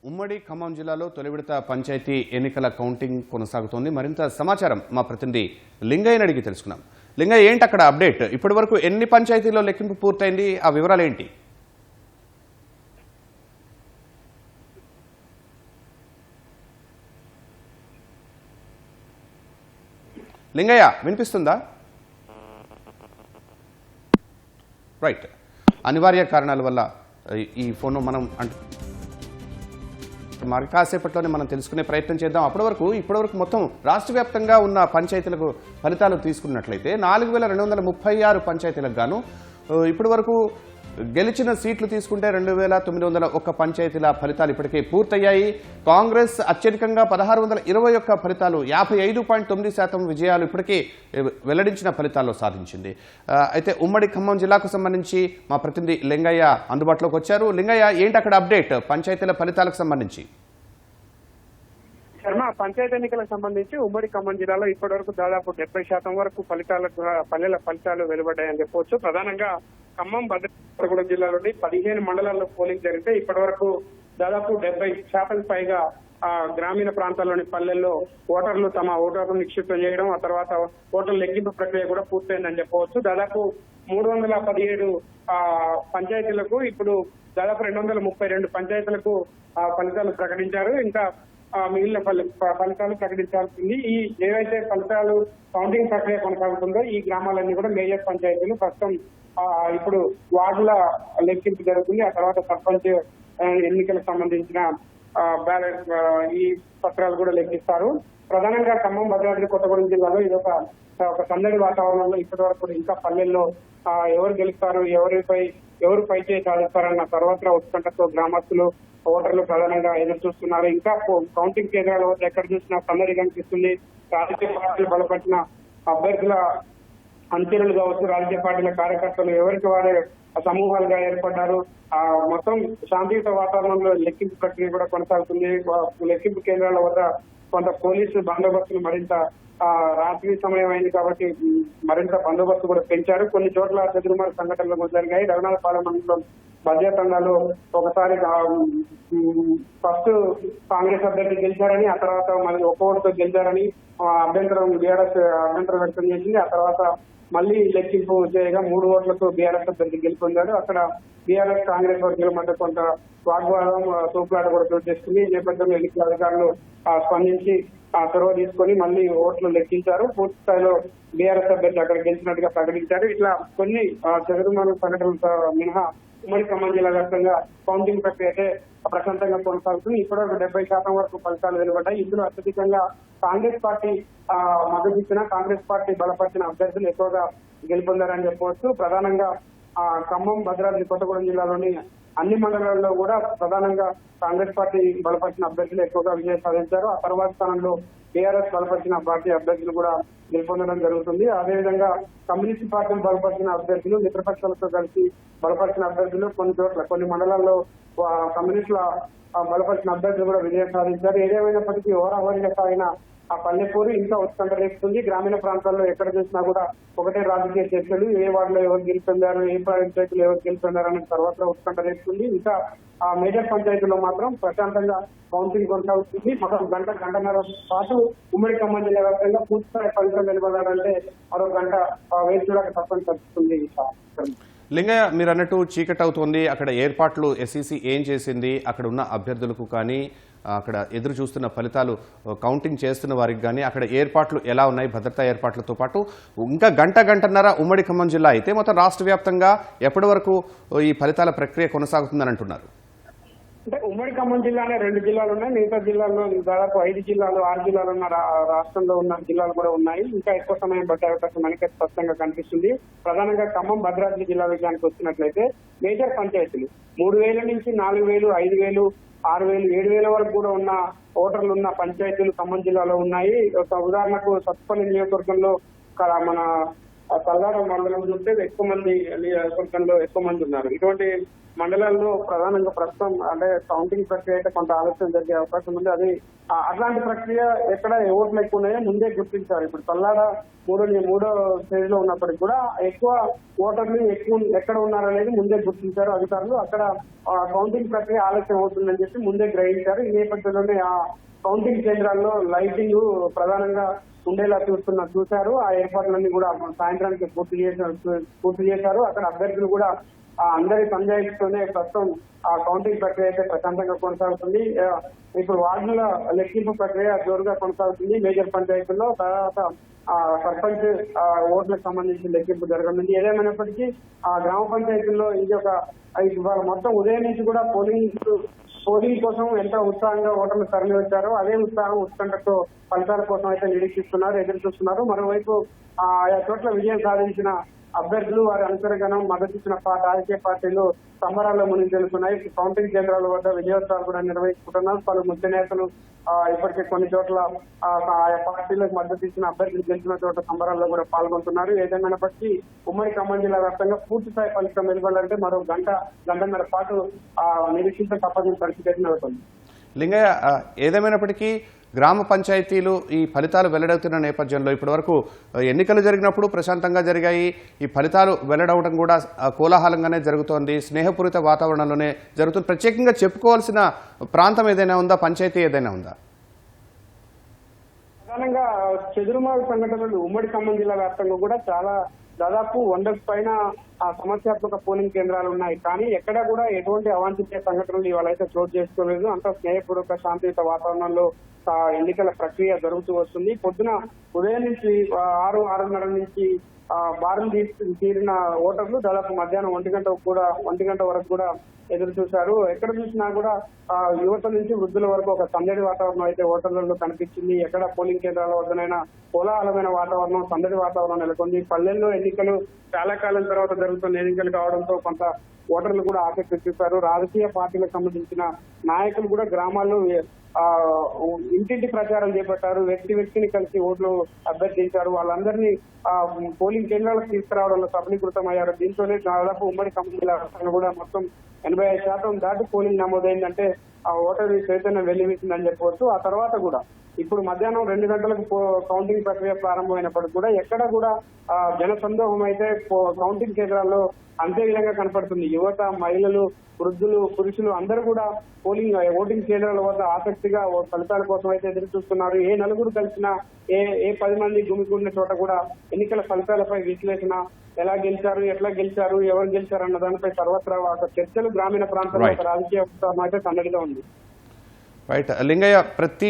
ఉమ్మడి ఖమ్మం జిల్లాలో తొలి విడత పంచాయతీ ఎన్నికల కౌంటింగ్ కొనసాగుతోంది. మరింత సమాచారం మా ప్రతినిధి లింగయ్యని అడిగి తెలుసుకున్నాం. లింగయ్య, ఏంటి అక్కడ అప్డేట్? ఇప్పటి వరకు ఎన్ని పంచాయతీల్లో లెక్కింపు పూర్తయింది? ఆ వివరాలు ఏంటి? లింగయ్య, వినిపిస్తుందా? రైట్, అనివార్య కారణాల వల్ల ఈ ఫోన్ మనం మరి కాసేపట్లోనే మనం తెలుసుకునే ప్రయత్నం చేద్దాం. ఇప్పటివరకు మొత్తం రాష్ట్ర వ్యాప్తంగా ఉన్న పంచాయతీలకు ఫలితాలు తీసుకున్నట్లయితే 4236 పంచాయతీలకు గాను ఇప్పటి వరకు గెలిచిన సీట్లు తీసుకుంటే 2901 పంచాయతీల ఫలితాలు ఇప్పటికే పూర్తయ్యాయి. కాంగ్రెస్ అత్యధికంగా 1621 ఫలితాలు 55.9% విజయాలు ఇప్పటికే వెల్లడించిన ఫలితాల్లో సాధించింది. అయితే ఉమ్మడి ఖమ్మం జిల్లాకు సంబంధించి మా ప్రతినిధి లింగయ్య అందుబాటులోకి వచ్చారు. లింగయ్య, ఏంటి అక్కడ అప్డేట్ పంచాయతీల ఫలితాలకు సంబంధించి? శర్మ, పంచాయతీ ఎన్నికలకు సంబంధించి ఉమ్మడి ఖమ్మం జిల్లాలో ఇప్పటి వరకు దాదాపు 70% వరకు పల్లెల ఫలితాలు వెలువడ్డాయని చెప్పవచ్చు. ప్రధానంగా ఖమ్మం, భద్రాద్రి జిల్లాలోని 15 మండలాల్లో పోలింగ్ జరిగితే ఇప్పటి వరకు దాదాపు 70% పైగా గ్రామీణ ప్రాంతాల్లోని పల్లెల్లో ఓటర్లు తమ ఓటర్లు నిక్షిప్తం చేయడం, ఆ తర్వాత ఓటర్ల లెక్కింపు ప్రక్రియ కూడా పూర్తయిందని చెప్పవచ్చు. దాదాపు 317 పంచాయతీలకు ఇప్పుడు దాదాపు 232 పంచాయతీలకు ఫలితాలు ప్రకటించారు. ఇంకా మిగిలిన ఫలితాలు ప్రకటించాల్సింది. ఈ ఏవైతే ఫలితాలు కౌంటింగ్ ప్రక్రియ కొనసాగుతుందో ఈ గ్రామాలన్నీ కూడా మేజర్ పంచాయతీలు. ప్రస్తుతం ఇప్పుడు వార్డుల లెక్కింపు జరుగుతుంది. ఆ తర్వాత సర్పంచ్ ఎన్నికలకు సంబంధించిన బ్యాలెట్ ఈ పత్రాలు కూడా లెక్కిస్తారు. ప్రధానంగా ఖమ్మం, భద్రాద్రి కొత్తగూడెం జిల్లాలో ఇది ఒక సందడి వాతావరణంలో ఇప్పటి వరకు ఇంకా పల్లెల్లో ఎవరు గెలుస్తారు, ఎవరు పైచే సాధిస్తారన్న సర్వత్రా ఉత్కంఠతో గ్రామస్తులు, ఓటర్లు ప్రధానంగా ఎదురు చూస్తున్నారు. ఇంకా కౌంటింగ్ కేంద్రాల వద్ద ఎక్కడ చూసినా సందడి కనిపిస్తుంది. రాజకీయ పార్టీలు బలపరిచిన అభ్యర్థుల అంచెలు కావచ్చు, రాజకీయ పార్టీల కార్యకర్తలు ఎవరికి వారే సమూహాలుగా ఏర్పడ్డారు. మొత్తం శాంతియుత వాతావరణంలో లెక్కింపు ప్రక్రియ కూడా కొనసాగుతుంది. లెక్కింపు కేంద్రాల వద్ద కొంత పోలీసు బందోబస్తును మరింత రాత్రి సమయం అయింది కాబట్టి మరింత బందోబస్తు కూడా పెంచారు. కొన్ని చోట్ల చెదురుమారు సంఘటనలు కూడా జరిగాయి. రఘునాథపాలెం మండలం భద్రతండాలు ఒకసారి ఫస్ట్ కాంగ్రెస్ అభ్యర్థి గెలిచారని, ఆ తర్వాత మళ్ళీ ఒక ఓటుతో గెలిచారని బీఆర్ఎస్ అభ్యంతరం వ్యక్తం చేసింది. ఆ తర్వాత మళ్ళీ లెక్కింపు చేయగా 3 ఓట్లతో బీఆర్ఎస్ అభ్యర్థి గెలుపొందాడు. అక్కడ బీఆర్ఎస్ కాంగ్రెస్ వర్గాల మధ్య కొంత వాగ్వాదం, తూపులాట కూడా చోటు చేసుకుంది. ఈ నేపథ్యంలో ఎన్నికల అధికారులు స్పందించి చొరవ తీసుకొని మళ్ళీ ఓట్లు లెక్కించారు. పూర్తి స్థాయిలో బీఆర్ఎస్ అభ్యర్థి అక్కడ గెలిచినట్టుగా ప్రకటించారు. ఇట్లా కొన్ని చెదురుమారు సంఘటనలతో మినహా ఉమ్మడి ఖమ్మం జిల్లా వ్యాప్తంగా కౌంటింగ్ ప్రక్రియ అయితే ప్రశాంతంగా కొనసాగుతుంది. ఇప్పటివరకు 70% వరకు ఫలితాలు వెలువడ్డాయి. ఇందులో అత్యధికంగా కాంగ్రెస్ పార్టీ మద్దతు ఇచ్చిన, కాంగ్రెస్ పార్టీ బలపరిచిన అభ్యర్థులు ఎక్కువగా గెలుపొందారని చెప్పవచ్చు. ప్రధానంగా ఖమ్మం, భద్రాద్రి కొత్తగూడెం జిల్లాలోని అన్ని మండలాల్లో కూడా ప్రధానంగా కాంగ్రెస్ పార్టీ బలపరిచిన అభ్యర్థులు ఎక్కువగా విజయం సాధించారు. ఆ తర్వాత స్థానంలో టీఆర్ఎస్ బలపరిచిన పార్టీ అభ్యర్థులు కూడా గెలుపొందడం జరుగుతుంది. అదేవిధంగా కమ్యూనిస్ట్ పార్టీలు బలపరిచిన అభ్యర్థులు, మిత్రపక్షాలతో కలిసి బలపరిచిన అభ్యర్థులు కొన్ని మండలాల్లో కమ్యూనిస్టుల బలపరిచిన అభ్యర్థులు కూడా విజయం సాధించారు. ఏదేమైనప్పటికీ హోరాహోరీగా సాగిన ఆ పల్లెపూరు ఇంకా ఉత్కంఠ రేపుతుంది. గ్రామీణ ప్రాంతాల్లో ఎక్కడ చూసినా కూడా ఒకటే రాజకీయ చర్చలు, ఏ వార్డులో ఎవరు గెలుపొందారు, ఏ పంచాయతీలో ఎవరు గెలుపొందారు అనే తర్వాత ఉత్కంఠ రేపుతుంది. ఇంకా ఆ మేజర్ పంచాయతీలో మాత్రం ప్రశాంతంగా కౌంటింగ్ కొనసాగుతుంది. మొత్తం గంటన్నర పాటు ఉమ్మడి ఖమ్మం జిల్లా వ్యాప్తంగా పూర్తిస్థాయి ఫలితం వెలువడాలంటే మరో గంట వేచి చూడక తప్పని పరిస్థితుంది. లింగయ్య, మీరు అన్నట్టు చీకటి అవుతోంది. అక్కడ ఏర్పాట్లు ఎస్ఈసి ఏం చేసింది, అక్కడ ఉన్న అభ్యర్థులకు కానీ, అక్కడ ఎదురు చూస్తున్న ఫలితాలు కౌంటింగ్ చేస్తున్న వారికి కానీ అక్కడ ఏర్పాట్లు ఎలా ఉన్నాయి, భద్రతా ఏర్పాట్లతో పాటు ఇంకా గంటన్నర ఉమ్మడి ఖమ్మం జిల్లా అయితే మొత్తం రాష్ట్ర వ్యాప్తంగా ఎప్పటి వరకు ఈ ఫలితాల ప్రక్రియ కొనసాగుతుందని అంటున్నారు? అంటే ఉమ్మడి ఖమ్మం జిల్లానే 2 జిల్లాలు ఉన్నాయి. మిగతా జిల్లాల్లో దాదాపు 5 జిల్లాలు 6 జిల్లాలు ఉన్న రాష్ట్రంలో ఉన్న జిల్లాలు కూడా ఉన్నాయి. ఇంకా ఎక్కువ సమయం పట్టే అవకాశం మనకి స్పష్టంగా కనిపిస్తుంది. ప్రధానంగా ఖమ్మం, భద్రాద్రి జిల్లా విషయానికి వచ్చినట్లయితే మేజర్ పంచాయతీలు 3000 నుంచి 4000, 5000, 6000, 7000 వరకు కూడా ఉన్న ఓటర్లు ఉన్న పంచాయతీలు ఖమ్మం జిల్లాలో ఉన్నాయి. ఉదాహరణకు సత్తుపల్లి నియోజకవర్గంలో మన ఆ తల్లాడ మండలం చూస్తే ఎక్కువ మంది నియోజకవర్గంలో ఎక్కువ మంది ఉన్నారు. ఇటువంటి మండలాల్లో ప్రధానంగా ప్రస్తుతం అంటే కౌంటింగ్ ప్రక్రియ అయితే కొంత ఆలస్యం జరిగే అవకాశం ఉంది. అది అట్లాంటి ప్రక్రియ ఎక్కడ ఓట్లు ఎక్కువ ఉన్నాయో ముందే గుర్తించారు. ఇప్పుడు తల్లాడ మూడో స్టేజ్ లో ఉన్నప్పటికీ కూడా ఎక్కువ ఓటర్లు ఎక్కడ ఉన్నారనేది ముందే గుర్తించారు అధికారులు. అక్కడ కౌంటింగ్ ప్రక్రియ ఆలస్యం అవుతుందని చెప్పి ముందే గ్రహించారు. ఈ నేపథ్యంలోనే ఆ కౌంటింగ్ కేంద్రాల్లో లైటింగ్ ప్రధానంగా ఉండేలా చూశారు. ఆ ఏర్పాట్లన్నీ కూడా సాయంత్రానికి పూర్తి చేశారు. అక్కడ అభ్యర్థులు కూడా అందరి సంజాయిస్తూనే ప్రస్తుతం ఆ కౌంటింగ్ ప్రక్రియ అయితే ప్రశాంతంగా కొనసాగుతుంది. ఇప్పుడు వార్డుల లెక్కింపు ప్రక్రియ జోరుగా కొనసాగుతుంది మేజర్ పంచాయతీల్లో. తర్వాత సర్పంచ్ ఓట్లకు సంబంధించిన లెక్కింపు జరగనుంది. ఏదేమైనప్పటికీ ఆ గ్రామ పంచాయతీల్లో ఇది ఇవాళ మొత్తం ఉదయం నుంచి కూడా పోలింగ్ కోసం ఎంత ఉత్సాహంగా ఓటర్లు తరలి వచ్చారో అదే ఉత్కంఠతో ఫలితాల కోసం అయితే నిరీక్షిస్తున్నారు, ఎదురు చూస్తున్నారు. మరోవైపు ఆయా చోట్ల విజయం సాధించిన అభ్యర్థులు వారి అనుచరగణం మద్దతిచ్చిన రాజకీయ పార్టీలు సంబరాల్లో మునిగి తెలుస్తున్నాయి. కౌంటింగ్ కేంద్రాల వద్ద విజయోత్సవాలు కూడా నిర్వహించుకుంటున్నారు. పలు ముఖ్య నేతలు ఇప్పటికే కొన్ని చోట్ల ఆయా పార్టీలకు మద్దతు ఇచ్చిన అభ్యర్థులు గెలిచిన చోట సంబరాల్లో కూడా పాల్గొంటున్నారు. ఏదేమైనప్పటికీ ఉమ్మడి ఖమ్మం జిల్లా వ్యాప్తంగా పూర్తి స్థాయి ఫలితం వెలువడాలంటే మరో గంటన్నర పాటు నిరీక్షించ తప్పని పరిస్థితి నెలకొంది. లింగయ్య, ఏదేమైనప్పటికీ గ్రామ పంచాయతీలు ఈ ఫలితాలు వెల్లడవుతున్న నేపథ్యంలో ఇప్పటివరకు ఎన్నికలు జరిగినప్పుడు ప్రశాంతంగా జరిగాయి. ఈ ఫలితాలు వెల్లడవడం కూడా కోలాహలంగానే జరుగుతోంది, స్నేహపూరిత వాతావరణంలోనే జరుగుతుంది. ప్రత్యేకంగా చెప్పుకోవాల్సిన ప్రాంతం ఏదైనా ఉందా, పంచాయతీ ఏదైనా ఉందా? ప్రధానంగా చెదురుమారు సంఘటనలు ఉమ్మడి ఖమ్మం జిల్లా వ్యాప్తంగా కూడా దాదాపు 100కు పైన సమస్యాత్మక పోలింగ్ కేంద్రాలు ఉన్నాయి. కానీ ఎక్కడా కూడా ఎటువంటి అవాంఛనీయ సంఘటనలు ఇవాళ అయితే చోటు చేసుకోలేదు. అంతా స్నేహపూర్వక శాంతియుత వాతావరణంలో ఎన్నికల ప్రక్రియ జరుగుతూ వస్తుంది. పొద్దున ఉదయం నుంచి 6:30 నుంచి బారులు తీరిన ఓటర్లు దాదాపు మధ్యాహ్నం 1 గంట వరకు కూడా ఎదురు చూశారు. ఎక్కడ చూసినా కూడా యువత నుంచి వృద్ధుల వరకు ఒక సందడి వాతావరణం అయితే ఓటర్లలో కనిపించింది. ఎక్కడ పోలింగ్ కేంద్రాల వద్దనైనా కోలాహలమైన వాతావరణం, సందడి వాతావరణం నెలకొంది. పల్లెల్లో ఎన్నికలు చాలా కాలం తర్వాత జరుగుతున్న ఎన్నికలు కావడంతో కొంత ఓటర్లు కూడా ఆసక్తి చూపారు. రాజకీయ పార్టీలకు సంబంధించిన నాయకులు కూడా గ్రామాల్లో ఇంటింటి ప్రచారం చేపట్టారు. వ్యక్తిని కలిసి ఓట్లు అభ్యర్థించారు. వాళ్ళందరినీ పోలింగ్ కేంద్రాలకు తీసుకురావడంలో సఫలీకృతం అయ్యారు. దీంతోనే దాదాపు ఉమ్మడి ఖమ్మం జిల్లా కూడా మొత్తం 85% దాటి పోలింగ్ నమోదైందంటే ఆ ఓటరు చైతన్యం వెల్లివిసిందని చెప్పవచ్చు. ఆ తర్వాత కూడా ఇప్పుడు మధ్యాహ్నం 2 గంటలకు కౌంటింగ్ ప్రక్రియ ప్రారంభమైనప్పటికీ కూడా ఎక్కడ కూడా జన సందోహం అయితే కౌంటింగ్ కేంద్రాల్లో అంతే విధంగా కనపడుతుంది. యువత, మహిళలు, వృద్ధులు, పురుషులు అందరూ కూడా ఓటింగ్ కేంద్రాల వద్ద ఆసక్తిగా ఫలితాల కోసం అయితే ఎదురు చూస్తున్నారు. ఏ నలుగురు కలిసినా ఏ 10 మంది గుమికూడిన చోట కూడా ఎన్నికల ఫలితాలపై విశ్లేషణ, ఎలా గెలిచారు, ఎట్లా గెలిచారు, ఎవరు గెలిచారు అన్న దానిపై సర్వత్రా చర్చలు గ్రామీణ ప్రాంతాల్లో రాజకీయ అయితే సందడిగా ఉంది. రైట్ లింగయ్య, ప్రతి